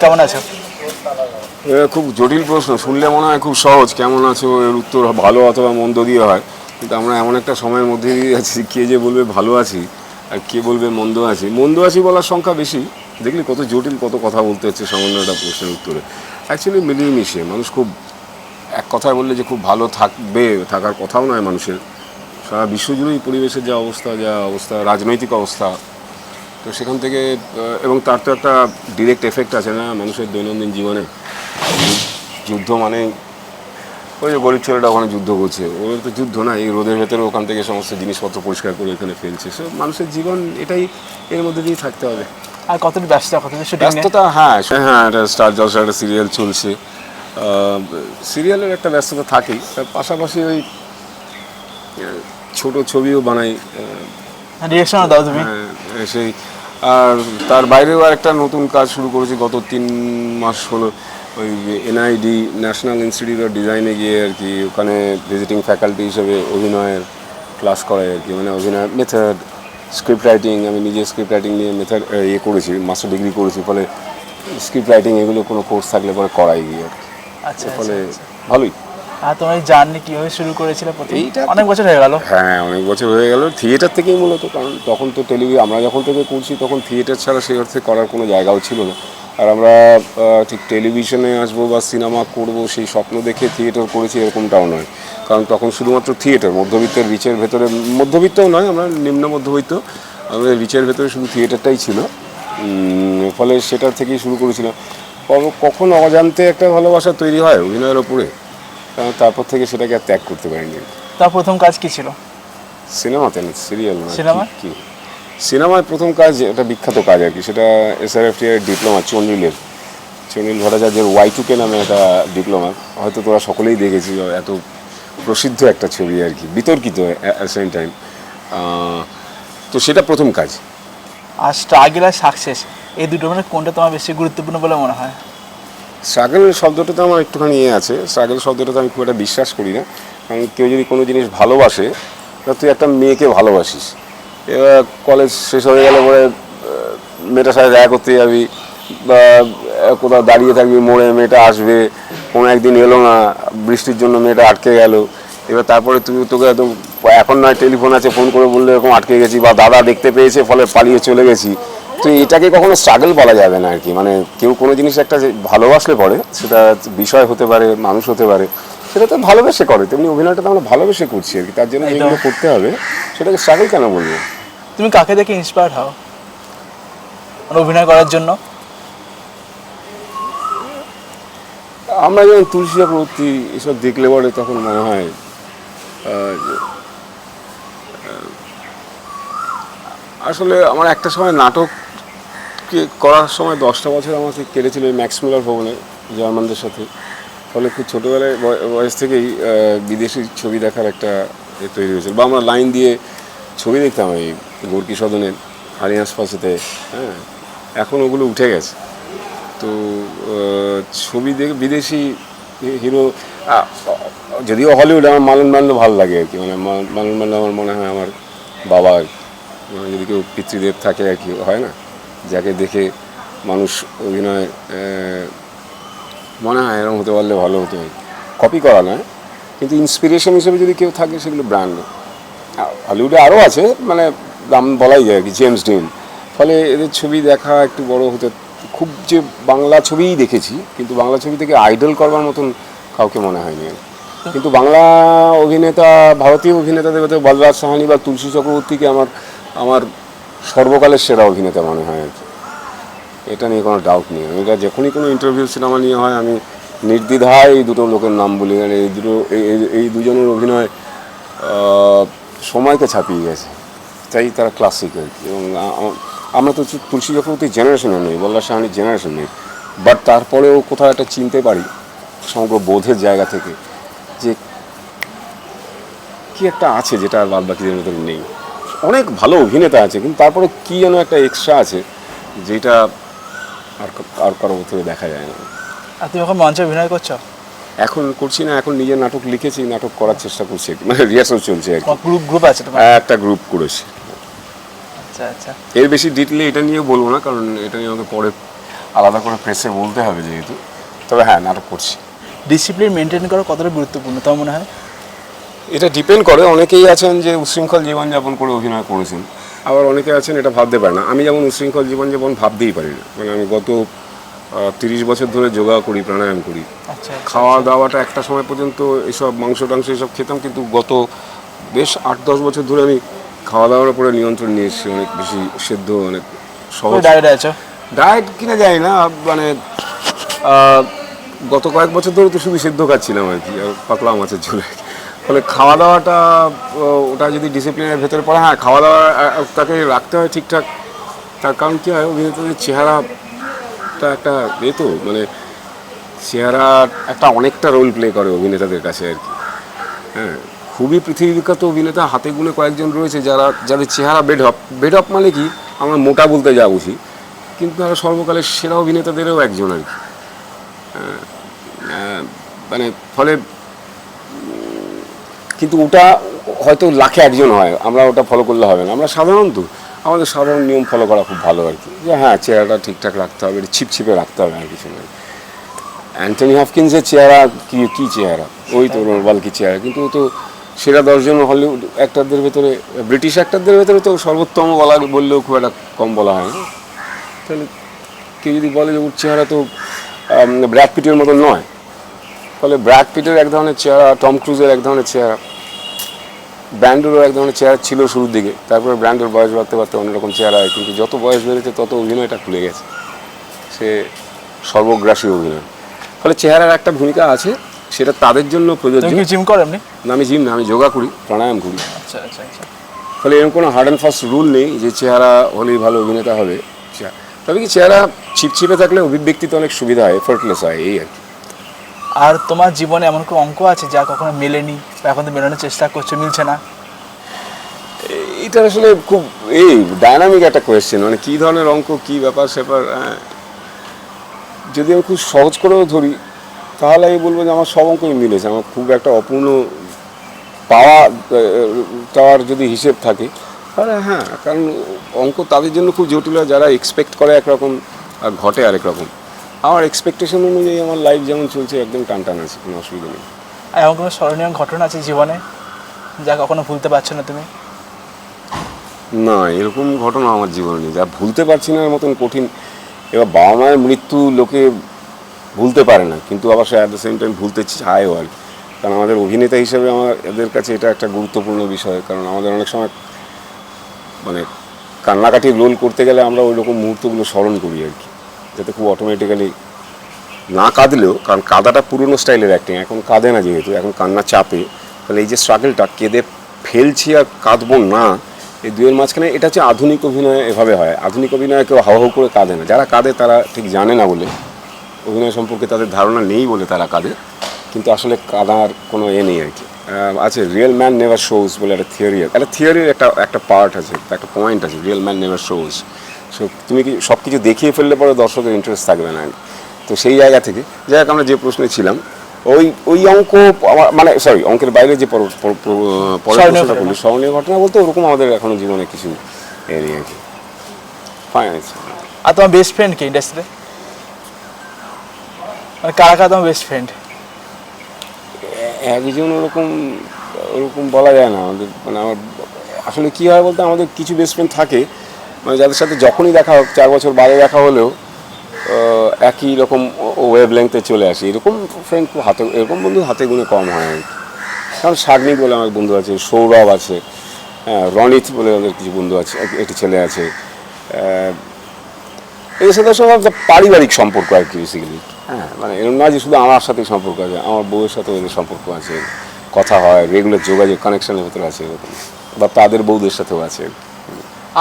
কেমন আছো? খুব জটিল প্রশ্ন, শুনলে মনে হয় খুব সহজ। কেমন আছো এর উত্তর ভালো অথবা মন্দ দিয়ে হয়, কিন্তু আমরা এমন একটা সময়ের মধ্যে দিয়ে আছি, কে যে বলবে ভালো আছি আর কে বলবে মন্দ আছি বলার সংখ্যা বেশি। দেখলি কত জটিল, কত কথা বলতে হচ্ছে সামান্য একটা প্রশ্নের উত্তরে। অ্যাকচুয়ালি মিলিয়ে মিশিয়ে মানুষ খুব, এক কথায় বললে যে খুব ভালো থাকবে, থাকার কথাও নয় মানুষের। সারা বিশ্বজুড়েই পরিবেশের যা অবস্থা রাজনৈতিক অবস্থা, তো সেখান থেকে এবং তার তো একটা ডিরেক্ট এফেক্ট আছে না মানুষের দৈনন্দিন জীবনে। যুদ্ধ মানে ওই যে গরিব ছেলেটা ওখানে যুদ্ধ করছে, ওর তো যুদ্ধ না, এই রোদের ভেতরে ওখান থেকে সমস্ত জিনিসপত্র পরিষ্কার করে এখানে ফেলছে। সো মানুষের জীবন এটাই, এর মধ্যে দিয়ে থাকতে হবে। আর কতটা ব্যস্ততা, কতটা শুটিং? ব্যস্ততা, হ্যাঁ হ্যাঁ, একটা স্টার জলসা, একটা সিরিয়াল চলছে, সিরিয়ালের একটা ব্যস্ততা থাকেই। তার পাশাপাশি ওই ছোট ছবিও বানাই। ডিরেকশনও দাও তুমি? হ্যাঁ, সেই। আর তার বাইরেও আর একটা নতুন কাজ শুরু করেছি গত 3 মাস হলো। ওই এনআইডি, ন্যাশনাল ইনস্টিটিউট অফ ডিজাইনে গিয়ে আর কি, ওখানে ভিজিটিং ফ্যাকাল্টি হিসেবে অভিনয়ের ক্লাস করাই আর কি। মানে অভিনয় মেথড, স্ক্রিপ্ট রাইটিং, আমি নিজে স্ক্রিপ্ট রাইটিং নিয়ে মেথড করেছি, মাস্টার ডিগ্রি করেছি। ফলে স্ক্রিপ্ট রাইটিং এগুলো কোনো কোর্স থাকলে পরে করাই গিয়ে আর কি। আচ্ছা, ফলে আচ্ছা। ভালোই। আর তোমার জার্নি কীভাবে শুরু করেছিলে? এইটা অনেক বছর হয়ে গেল। হ্যাঁ, অনেক বছর হয়ে গেল। থিয়েটার থেকেই মূলত, কারণ তখন তো আমরা যখন থেকে করছি তখন থিয়েটার ছাড়া সেই অর্থে করার কোনো জায়গাও ছিল না। আর আমরা ঠিক টেলিভিশনে আসবো বা সিনেমা করব সেই স্বপ্ন দেখে থিয়েটার করেছি এরকমটাও নয়। কারণ তখন শুধুমাত্র থিয়েটার, মধ্যবিত্তের রিচের ভেতরে, মধ্যবিত্তও নয়, আমরা নিম্ন মধ্যবিত্ত, আমাদের রিচের ভেতরে শুধু থিয়েটারটাই ছিল। ফলে সেটার থেকেই শুরু করেছিলাম। কখন অজান্তে একটা ভালোবাসা তৈরি হয় অভিনয়ের ওপরে, তারপর থেকে সেটাকে আর ত্যাগ করতে পারিনি। তার প্রথম কাজ কি ছিল? সিনেমাতে না, সিরিয়াল না। সিনেমা? কি সিনেমায় প্রথম কাজ, একটা বিখ্যাত কাজ আর কি, সেটা SRFT এর ডিপ্লোমা, চন্ডিল ভট্টাচার্যের Y2K নামে একটা ডিপ্লোমা। হয়তো তোরা সকলেই দেখেছি, এত প্রসিদ্ধ একটা ছবি আর কি, বিতর্কিত অ্যাট সেম টাইম। তো সেটা প্রথম কাজ। আর স্ট্রাগল আর সাকসেস, এই দুটো মানে কোনটা তোমার বেশি গুরুত্বপূর্ণ বলে মনে হয়? স্ট্রাগল শব্দটাতে আমার একটুখানি আছে। স্ট্রাগল শব্দটাতে আমি খুব একটা বিশ্বাস করি না। কারণ কেউ যদি কোনো জিনিস ভালোবাসে, তা তুই একটা মেয়েকে ভালোবাসিস, এবার কলেজ শেষ হয়ে গেলে পরে মেয়েটার সাথে দেখা করতে যাবি বা কোথাও দাঁড়িয়ে থাকবি মোড়ে, মেয়েটা আসবে, কোনো একদিন এলো না, বৃষ্টির জন্য মেয়েটা আটকে গেল। এবার তারপরে তোকে একদম, এখন নয় টেলিফোন আছে, ফোন করে বললে এরকম আটকে গেছি, বা দাদা দেখতে পেয়েছে ফলে পালিয়ে চলে গেছি। তো এটাকে কখনো স্ট্রাগল বলা যাবে না আর কি। মানে কেউ কোনো জিনিস একটা ভালোবাসলে পরে, সেটা বিষয় হতে পারে, মানুষ হতে পারে, সেটা তো ভালোবেসে করে। তেমনি অভিনয়টা তো আমরা ভালোবেসে করছি আর কি, তার জন্য যেগুলো করতে হবে সেটাকে স্ট্রাগল কেন বলবো? তুমি কাকে দেখে ইন্সপায়ার্ড হও মানে অভিনয় করার জন্য? আমরা যেমন তুলসী চক্রবর্তী এসব দেখলে পরে তখন মনে হয়, আসলে আমার একটা সময় নাটক করার সময় 10টা বছর আমাকে কেটেছিল ম্যাক্স মুলার ভবনে জার্মানদের সাথে। ফলে খুব ছোটোবেলায় বয়স থেকেই বিদেশি ছবি দেখার একটা তৈরি হয়েছিল। বা আমরা লাইন দিয়ে ছবি দেখতাম এই গোর্কি সদনের, আলিয়ান্স ফাঁসিতে। হ্যাঁ, এখন ওগুলো উঠে গেছে। তো ছবি দেখে বিদেশি হিরো, যদিও হলিউড, আমার মালন ব্র্যান্ডো ভালো লাগে আর কি। মানে মালন ব্র্যান্ডো আমার মনে হয় আমার বাবা আর কি। মানে যদি কেউ পিতৃদেব থাকে আর কি, হয় না, যাকে দেখে মানুষ অভিনয় মনে হয় এরকম হতে পারলে ভালো হতো। কপি করা নয়, কিন্তু ইন্সপিরেশন হিসেবে যদি কেউ থাকে সেগুলো ব্র্যান্ড। হলিউডে আরও আছে, মানে দাম বলাই যায় আর কি, জেমস ডিন। ফলে এদের ছবি দেখা একটু বড় হতে, খুব যে বাংলা ছবিই দেখেছি, কিন্তু বাংলা ছবি থেকে আইডল করবার মতন কাউকে মনে হয়নি। কিন্তু বাংলা অভিনেতা, ভারতীয় অভিনেতাদের মধ্যে বলরাজ সাহানি বা তুলসী চক্রবর্তীকে আমার সর্বকালের সেরা অভিনেতা মনে হয় আর কি। এটা নিয়ে কোনো ডাউট নেই। এটা যখনই কোনো ইন্টারভিউ সিনেমা নিয়ে হয়, আমি নির্দ্বিধায় এই দুটো লোকের নাম বলি। মানে এই দুজনের অভিনয় সময়কে ছাপিয়ে গেছে, তাই তারা ক্লাসিক আর কি। এবং আমরা তো তুলসী চক্রবর্তীর জেনারেশনে নেই, বলরাজ সাহানির জেনারেশন নেই, বাট তারপরেও কোথাও একটা চিনতে পারি সমগ্র বোধের জায়গা থেকে যে কি একটা আছে যেটা আর বাদ বাকিদের মধ্যে নেই। অনেক ভালো অভিনেতা আছে, কিন্তু তারপরে কি যেন একটা এক্সট্রা আছে যেটা আর কারো থেকে দেখা যায় না। আর তুমি এখন মঞ্চে অভিনয় করছো? এখন করছি না, এখন নিজের নাটক লিখেছি, নাটক করার চেষ্টা করছি, মানে রিহার্সাল চলছে আর কি। গ্রুপ আছে তোমার? একটা গ্রুপ করেছি। আচ্ছা, আচ্ছা। এর বেশি ডিটেলে এটা নিয়ে বলবো না, কারণ এটা নিয়ে আমাকে পরে আলাদা করে প্রেসে বলতে হবে যেহেতু। তবে হ্যাঁ, নাটক করছি। ডিসিপ্লিন মেনটেন করা কতটা গুরুত্বপূর্ণ তোমার মনে হয়? এটা ডিপেন্ড করে, অনেকেই আছেন যে উচ্ছৃঙ্খল জীবনযাপন করে অভিনয় করেছেন, আবার অনেকে আছেন এটা ভাবতে পারে না। আমি যেমন উচ্ছৃঙ্খল জীবনযাপন ভাবতেই পারি না, মানে আমি গত 30 বছর ধরে যোগা করি, প্রাণায়াম করি। আচ্ছা, খাওয়া দাওয়াটা একটা সময় পর্যন্ত এসব মাংস টাংস এসব খেতাম, কিন্তু গত বেশ 8-10 বছর ধরে আমি খাওয়া দাওয়ার উপরে নিয়ন্ত্রণ নিয়ে এসেছি, অনেক বেশি সেদ্ধ, অনেক সহজ ডায়েট আছো? ডায়েট কিনা যায় না, মানে গত কয়েক বছর ধরে তো শুধু সেদ্ধ খাচ্ছিলাম আর কি, আর পাতলা মাছের ঝোলে। ফলে খাওয়া দাওয়াটা ওটা যদি ডিসিপ্লিনের ভেতরে পড়ে, হ্যাঁ খাওয়া দাওয়া তাকে রাখতে হয় ঠিকঠাক। তার কারণ কী হয়, অভিনেতাদের চেহারাটা একটা তো মানে চেহারা একটা অনেকটা রোল প্লে করে অভিনেতাদের কাছে আর কি। হ্যাঁ, খুবই পৃথিবী বিখ্যাত অভিনেতা হাতে গুনে কয়েকজন রয়েছে যাদের চেহারা বেড আপ মানে কি, আমরা মোটা বলতে যা বুঝি, কিন্তু তারা সর্বকালের সেরা অভিনেতাদেরও একজন আর কি। মানে ফলে কিন্তু ওটা হয়তো লাখে একজন হয়, আমরা ওটা ফলো করলে হবে না। আমরা সাধারণত আমাদের সাধারণ নিয়ম ফলো করা খুব ভালো আর কি, যে হ্যাঁ চেহারাটা ঠিকঠাক রাখতে হবে, ছিপছিপে রাখতে হবে, আর কিছু নয়। অ্যান্থনি হপকিন্সের চেহারা কি চেহারা, ওই তো নর্মাল কি চেহারা, কিন্তু ও তো সেরা 10 জন হলিউড অ্যাক্টরদের ভেতরে, ব্রিটিশ অ্যাক্টরদের ভেতরে তো সর্বোত্তম বললেও খুব একটা কম বলা হয় না। তাহলে কেউ যদি বলে যে ওর চেহারা তো ব্র্যাড পিটের মতো নয়, ফলে ব্র্যাড পিটের এক ধরনের চেহারা, টম ক্রুজের এক ধরনের চেহারা, ব্র্যান্ডোরও এক ধরনের চেহারা ছিল শুরুর দিকে, তারপরে ব্র্যান্ডোর বয়স বাড়তে বাড়তে অন্যরকম চেহারা হয়, কিন্তু যত বয়স বেড়েছে তত অভিনয়টা খুলে গেছে, সে সর্বগ্রাসী অভিনয়। ফলে চেহারার একটা ভূমিকা আছে, সেটা তাদের জন্য প্রযোজ্য। তুমি কি জিম করো এমনি? না, আমি জিম না, আমি যোগা করি, প্রাণায়াম করি। আচ্ছা আচ্ছা আচ্ছা। ফলে এরকম কোনো হার্ড অ্যান্ড ফাস্ট রুল নেই যে চেহারা হলেই ভালো অভিনেতা হবে। তবে কি চেহারা ছিপছিপে থাকলে অভিব্যক্তিতে অনেক সুবিধা হয়, এফোর্টলেস হয়, এই আর কি। আর তোমার জীবনে এমন কোনো অঙ্ক আছে যা কখনো মেলেনি বা এখন তো মেলানোর চেষ্টা করছো, মিলছে না? এটা আসলে খুব ডায়নামিক একটা কোয়েশ্চেন, মানে কী ধরনের অঙ্ক, কী ব্যাপার স্যাপার। যদি আমি খুব সহজ করেও ধরি, তাহলে আমি বলবো যে আমার সব অঙ্কই মিলেছে। আমার খুব একটা অপূর্ণ টাওয়ার যদি হিসেব থাকে, তাহলে হ্যাঁ, কারণ অঙ্ক তাদের জন্য খুব জটিল হয় যারা এক্সপেক্ট করে একরকম আর ঘটে আরেক রকম। আমার এক্সপেকটেশন অনুযায়ী আমার লাইফ যেমন চলছে একদম টানটান আছে, কোনো অসুবিধা নেই। আর এমন কোনো স্মরণীয় ঘটনা আছে জীবনে যা কখনো ভুলতে পারছো না তুমি? না, এরকম ঘটনা আমার জীবনে নেই যা ভুলতে পারছি না, এর মতন কঠিন। এবার বাবা মায়ের মৃত্যু লোকে ভুলতে পারে না, কিন্তু আবার সে অ্যাট দ্য সেম টাইম ভুলতে চায়ও আর কি। কারণ আমাদের অভিনেতা হিসেবে আমাদের কাছে এটা একটা গুরুত্বপূর্ণ বিষয়, কারণ আমাদের অনেক সময় মানে কান্নাকাটির রোল করতে গেলে আমরা ওই রকম মুহূর্তগুলো স্মরণ করি আর কি, যাতে খুব অটোমেটিক্যালি না কাঁদলেও, কারণ কাঁদাটা পুরনো স্টাইলের অ্যাক্টিং, এখন কাঁদে না যেহেতু, এখন কান্না চাপে। তাহলে এই যে স্ট্রাগলটা, কেঁদে ফেলছি আর কাঁদবো না, এই দুয়ের মাঝখানে, এটা হচ্ছে আধুনিক অভিনয়। এভাবে হয়, আধুনিক অভিনয়ে কেউ হাউ হাউ করে কাঁদে না। যারা কাঁদে তারা ঠিক জানে না বলে, অভিনয় সম্পর্কে তাদের ধারণা নেই বলে তারা কাঁদে, কিন্তু আসলে কাঁদার কোনো নেই আর কি। আছে রিয়েল ম্যান নেভার শোজ বলে একটা থিওরির একটা পার্ট আছে, একটা পয়েন্ট আছে, real man never shows. So তুমি কি সব কিছু দেখিয়ে ফেললে পরে দর্শকের ইন্টারেস্ট থাকবে না। তো সেই জায়গা থেকে, যাই হোক, আমরা যে প্রশ্নে ছিলাম, ওই অঙ্ক মানে সরি, অঙ্কের বাইরে যে পরের প্রশ্নটা করলি, স্মরণীয় ঘটনা বলতে ওরকম আমাদের এখনো জীবনে কিছু নেই আর কি। ফাইন আছে। আর তোমার বেস্ট ফ্রেন্ড কি ইন্ডাস্ট্রিতে? মানে কারা তোমার বেস্ট ফ্রেন্ড? একজন ওরকম বলা যায় না আমাদের, মানে আমার আসলে কী হয় বলতে, আমাদের কিছু বেস্ট ফ্রেন্ড থাকে, মানে যাদের সাথে যখনই দেখা হোক, 4 বছর বাদে দেখা হলেও একই রকম ওয়েভ লেংথে চলে আসে। এরকম ফ্রেন্ড খুব এরকম বন্ধু হাতে গুনে কম হয় আর কি। কারণ সাগ্নিক বলে আমার বন্ধু আছে, সৌরভ আছে, হ্যাঁ, রনিত বলে আমাদের কিছু বন্ধু আছে, একটি ছেলে আছে। এর সাথে সব পারিবারিক সম্পর্ক আর কি বেসিক্যালি। হ্যাঁ, মানে এরকম না যে শুধু আমার সাথেই সম্পর্ক আছে, আমার বউয়ের সাথেও এদের সম্পর্ক আছে, কথা হয়, রেগুলার যোগাযোগ, কানেকশনের ভেতরে আছে এরকম, বা তাদের বউদের সাথেও আছে।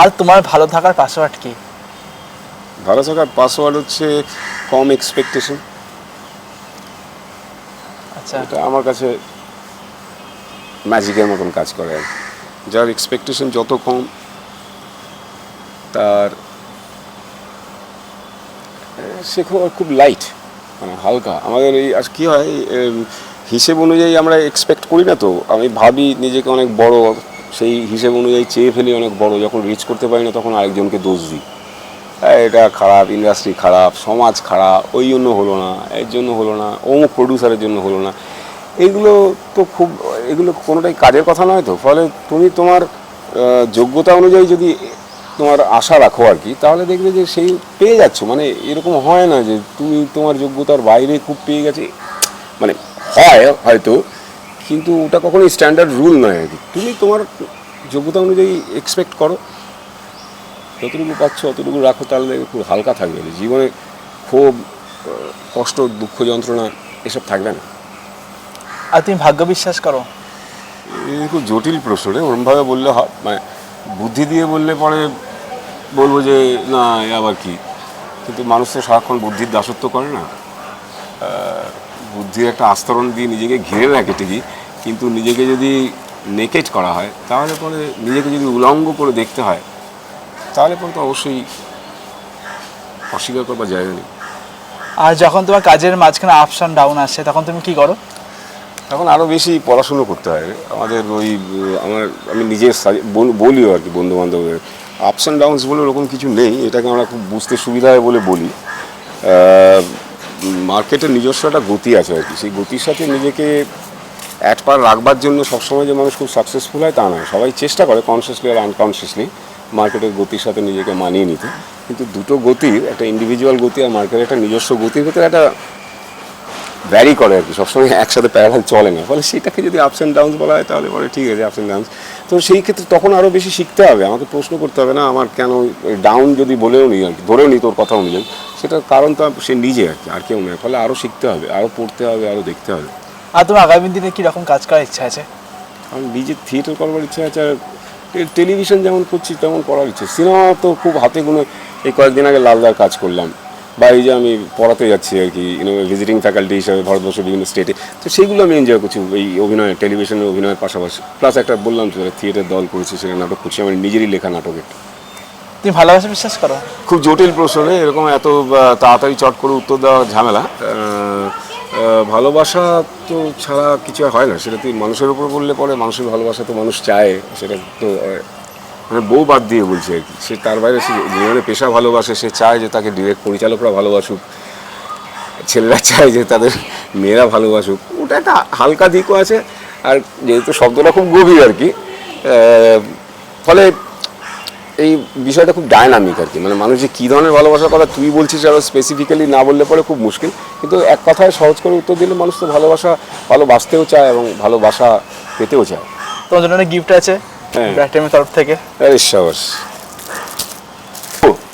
আর তোমার ভালো থাকার পাসওয়ার্ড কি? ভালো থাকার পাসওয়ার্ড হচ্ছে কম এক্সপেকটেশন। আচ্ছা, এটা আমার কাছে ম্যাজিকের মতন কাজ করে আর কি। যার এক্সপেকটেশন যত কম, তার সে খুব লাইট, মানে হালকা। আমাদের এই আর কী হয়, হিসেব অনুযায়ী আমরা এক্সপেক্ট করি না, তো আমি ভাবি নিজেকে অনেক বড়, সেই হিসেব অনুযায়ী চেয়ে ফেলি অনেক বড়, যখন রিচ করতে পারি না তখন আরেকজনকে দোষ দিই। এটা খারাপ, ইন্ডাস্ট্রি খারাপ, সমাজ খারাপ, ওই জন্য হলো না, এর জন্য হলো না, অমুক প্রডিউসারের জন্য হলো না, এগুলো তো খুব, এগুলো কোনোটাই কাজের কথা নয়। তো ফলে তুমি তোমার যোগ্যতা অনুযায়ী যদি তোমার আশা রাখো আর কি, তাহলে দেখবে যে সেই পেয়ে যাচ্ছ। মানে এরকম হয় না যে তুমি তোমার যোগ্যতার বাইরে খুব পেয়ে গেছে, মানে হয় হয়তো, কিন্তু ওটা কখনোই স্ট্যান্ডার্ড রুল নয় আর কি। তুমি তোমার যোগ্যতা অনুযায়ী এক্সপেক্ট করো, যতটুকু পাচ্ছ অতটুকু রাখো, তাহলে খুব হালকা থাকবে। জীবনে ক্ষোভ, কষ্ট, দুঃখ, যন্ত্রণা এসব থাকবে না। আর তুমি ভাগ্য বিশ্বাস করো? এই খুব জটিল প্রশ্ন রে। ওরমভাবে বললে মানে বুদ্ধি দিয়ে বললে পরে বলবো যে না এ আবার কি, কিন্তু মানুষ তো সারাক্ষণ বুদ্ধির দাসত্ব করে না। বুদ্ধির একটা আস্তরণ দিয়ে নিজেকে ঘিরে রাখে ঠিকই, কিন্তু নিজেকে যদি নেকেট করা হয়, তাহলে পরে নিজেকে যদি উলঙ্গ করে দেখতে হয়, তাহলে পরে তো অবশ্যই অস্বীকার করবার জায়গা নেই। আর যখন তোমার কাজের মাঝখানে আপস অ্যান্ড ডাউন আসে, তখন তুমি কি করো? তখন আরও বেশি পড়াশুনো করতে হয় আমাদের। ওই আমি নিজের বলিও আর কি, বন্ধু বান্ধবের আপস অ্যান্ড ডাউনস বলে ওরকম কিছু নেই, এটাকে আমরা খুব বুঝতে সুবিধা হয় বলে বলি। মার্কেটের নিজস্ব একটা গতি আছে আর কি, সেই গতির সাথে নিজেকে অ্যাট পার রাখবার জন্য সবসময় যে মানুষ খুব সাকসেসফুল হয় তা নয়। সবাই চেষ্টা করে কনসিয়াসলি আর আনকনসিয়াসলি মার্কেটের গতির সাথে নিজেকে মানিয়ে নিতে, কিন্তু দুটো গতির, একটা ইন্ডিভিজুয়াল গতি আর মার্কেটের একটা নিজস্ব গতির ভেতরে একটা ভ্যারি করে আর কি, সবসময় একসাথে প্যারালাল চলে না। ফলে সেটাকে যদি আপস অ্যান্ড ডাউনস বলা হয়, তাহলে পরে ঠিক আছে আপস অ্যান্ড ডাউনস। তো সেই ক্ষেত্রে তখন আরও বেশি শিখতে হবে, আমাকে প্রশ্ন করতে হবে না আমার কেন ডাউন যদি বলেও নিই আর কি, ধরেও নিই তোর কথা অনুযায়ী, সেটার কারণ তো সে নিজে আর কি, আর কেউ নয়। ফলে আরও শিখতে হবে, আরও পড়তে হবে, আরও দেখতে হবে। আর তোমার আগামী দিনে কীরকম কাজ করার ইচ্ছা আছে? আমার নিজের থিয়েটার করবার ইচ্ছা আছে, আর টেলিভিশন যেমন করছি তেমন করার ইচ্ছে। সিনেমা তো খুব হাতে গুনে, এই কয়েকদিন আগে লালদার কাজ করলাম, বা এই যে আমি পড়াতে যাচ্ছি আর কি, ভিজিটিং ফ্যাকাল্টি হিসাবে ভারতবর্ষের বিভিন্ন স্টেটে, তো সেইগুলো আমি এনজয় করছি এই অভিনয়, টেলিভিশনের অভিনয়ের পাশাপাশি। প্লাস একটা বললাম তো থিয়েটার দল করেছি, সেখানে নাটক করছি, আমার নিজেরই লেখা নাটক একটা। তুমি ভালোবাসা বিশ্বাস করো? খুব জটিল প্রশ্ন, এরকম এত তাড়াতাড়ি চট করে উত্তর দেওয়া ঝামেলা। ভালোবাসা তো ছাড়া কিছু আর হয় না, সেটা তুই মানুষের উপর বললে পরে মানুষের ভালোবাসা তো মানুষ চায়, সেটা তো মানে বউ বাদ দিয়ে বলছি আর কি। সে তার বাইরে সে জীবনে পেশা ভালোবাসে, সে চায় যে তাকে ডিরেক্ট পরিচালকরা ভালোবাসুক, ছেলেরা চায় যে তাদের মেয়েরা ভালোবাসুক, ওটা একটা হালকা দিকও আছে। আর যেহেতু শব্দটা খুব গভীর আর কি, ফলে এই বিষয়টা খুব ডায়নামিক আর কি। মানে মানুষ যে কী ধরনের ভালোবাসার কথা তুই বলছিস আরও স্পেসিফিক্যালি না বললে পরে খুব মুশকিল, কিন্তু এক কথায় সহজ করে উত্তর দিলে মানুষ তো ভালোবাসতেও চায় এবং ভালোবাসা পেতেও চায়। তোমার জন্য একটা গিফট আছে ব্রাইট টাইমের তরফ থেকে। আরে সাবাস,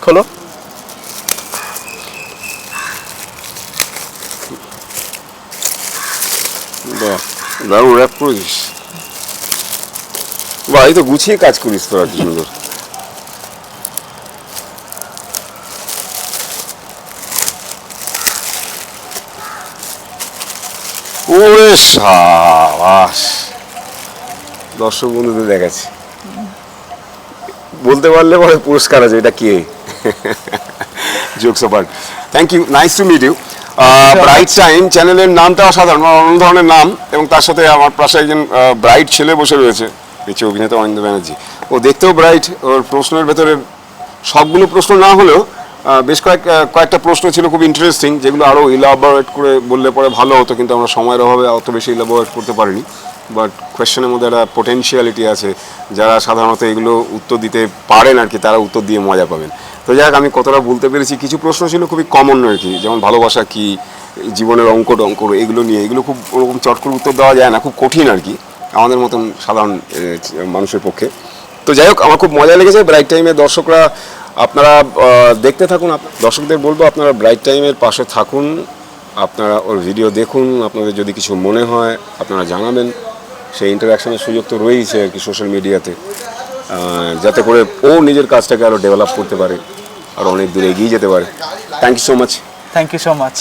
খোলো। বাহ, দারুণ র্যাপ করেছিস। বাহ, এই তো গুছিয়ে কাজ করিস তোরা, কি সুন্দর। ওরে সাবাস, দর্শক বন্ধুদের দেখাচ্ছি, বলতে পারলে পরে পুরস্কার আছে। এটা কে? Jokes apart, thank you, nice to meet you. Bright Time চ্যানেলের নামটা অসাধারণ, অন্য ধরনের নাম, এবং তার সাথে আমার পাশে একজন ব্রাইট ছেলে বসে রয়েছে, দেখছি অভিনেতা অনিন্দ ব্যানার্জি। ও দেখতেও ব্রাইট, ওর প্রশ্নের ভেতরে সবগুলো প্রশ্ন না হলেও বেশ কয়েকটা প্রশ্ন ছিল খুব ইন্টারেস্টিং, যেগুলো আরও ইলাবোরেট করে বললে পরে ভালো হতো, কিন্তু আমরা সময়ের অভাবে অত বেশি ইলাবোরেট করতে পারিনি। বাট কোয়েশ্চেনের মধ্যে একটা পোটেনশিয়ালিটি আছে, যারা সাধারণত এগুলো উত্তর দিতে পারেন আর কি, তারা উত্তর দিয়ে মজা পাবেন। তো যাই হোক, আমি কতটা বলতে পেরেছি। কিছু প্রশ্ন ছিল খুবই কমন আর কি, যেমন ভালোবাসা কি, জীবনের অঙ্ক এগুলো নিয়ে, এগুলো খুব ওরকম চট করে উত্তর দেওয়া যায় না, খুব কঠিন আর কি আমাদের মতন সাধারণ মানুষের পক্ষে। তো যাই হোক, আমার খুব মজা লেগেছে। ব্রাইট টাইমের দর্শকরা আপনারা দেখতে থাকুন, দর্শকদের বলবো আপনারা ব্রাইট টাইমের পাশে থাকুন, আপনারা ওর ভিডিও দেখুন, আপনাদের যদি কিছু মনে হয় আপনারা জানাবেন। সেই ইন্টারাকশনের সুযোগ তো রয়েছে আর কি সোশ্যাল মিডিয়াতে, যাতে করে ও নিজের কাজটাকে আরও ডেভেলপ করতে পারে, আর অনেক দূরে এগিয়ে যেতে পারে। Thank you so much. Thank you so much.